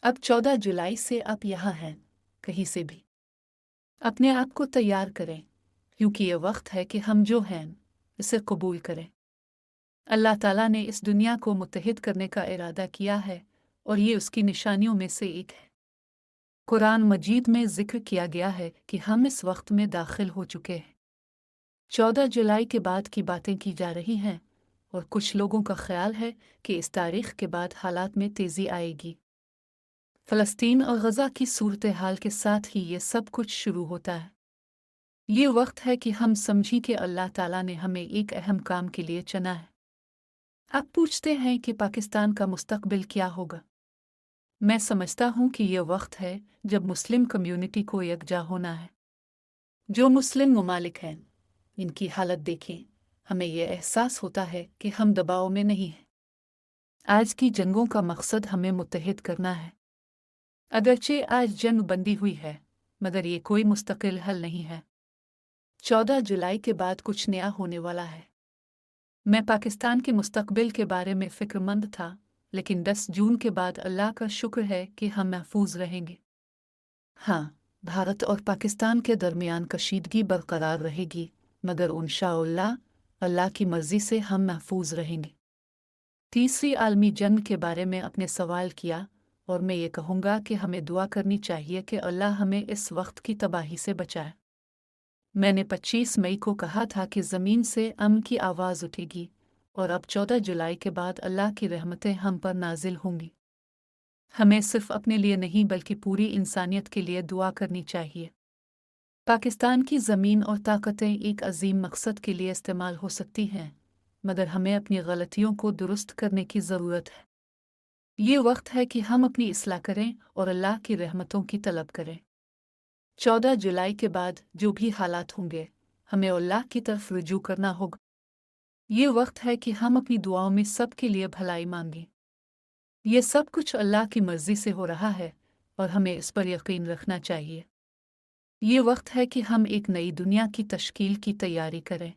अब 14 जुलाई से आप यहाँ हैं, कहीं से भी अपने आप को तैयार करें, क्योंकि ये वक्त है कि हम जो हैं इसे कबूल करें। अल्लाह ताला ने इस दुनिया को मुत्तहिद करने का इरादा किया है और ये उसकी निशानियों में से एक है। कुरान मजीद में जिक्र किया गया है कि हम इस वक्त में दाखिल हो चुके हैं। 14 जुलाई के बाद की बातें की जा रही हैं और कुछ लोगों का ख्याल है कि इस तारीख के बाद हालात में तेज़ी आएगी। फ़लस्तीन और गज़ा की सूरत हाल के साथ ही ये सब कुछ शुरू होता है। ये वक्त है कि हम समझें कि अल्लाह ताला ने हमें एक अहम काम के लिए चुना है। आप पूछते हैं कि पाकिस्तान का मुस्तकबिल क्या होगा? मैं समझता हूँ कि ये वक्त है जब मुस्लिम कम्युनिटी को यकजा होना है। जो मुस्लिम ममालिक हैं, इनकी हालत देखें, हमें यह एहसास होता है कि हम दबाव में नहीं हैं। आज की जंगों का मकसद हमें मुत्तहिद करना है। अगरचे आज जंग बंदी हुई है, मगर ये कोई मुस्तकिल हल नहीं है। 14 जुलाई के बाद कुछ नया होने वाला है। मैं पाकिस्तान के मुस्तकबिल के बारे में फ़िक्रमंद था, लेकिन 10 जून के बाद अल्लाह का शुक्र है कि हम महफूज रहेंगे। हाँ, भारत और पाकिस्तान के दरमियान कशीदगी बरकरार रहेगी, मगर इंशाअल्लाह अल्लाह की मर्ज़ी से हम महफूज रहेंगे। तीसरी आलमी जंग के बारे में आपने सवाल किया और मैं ये कहूँगा कि हमें दुआ करनी चाहिए कि अल्लाह हमें इस वक्त की तबाही से बचाए। मैंने 25 मई को कहा था कि ज़मीन से अमन की आवाज़ उठेगी और अब 14 जुलाई के बाद अल्लाह की रहमतें हम पर नाजिल होंगी। हमें सिर्फ अपने लिए नहीं बल्कि पूरी इंसानियत के लिए दुआ करनी चाहिए। पाकिस्तान की ज़मीन और ताकतें एक अजीम मकसद के लिए इस्तेमाल हो सकती हैं, मगर हमें अपनी गलतियों को दुरुस्त करने की ज़रूरत है। ये वक्त है कि हम अपनी इस्लाह करें और अल्लाह की रहमतों की तलब करें। 14 जुलाई के बाद जो भी हालात होंगे, हमें अल्लाह की तरफ रुजू करना होगा। ये वक्त है कि हम अपनी दुआओं में सब के लिए भलाई मांगें। ये सब कुछ अल्लाह की मर्ज़ी से हो रहा है और हमें इस पर यकीन रखना चाहिए। ये वक्त है कि हम एक नई दुनिया की तश्कील की तैयारी करें।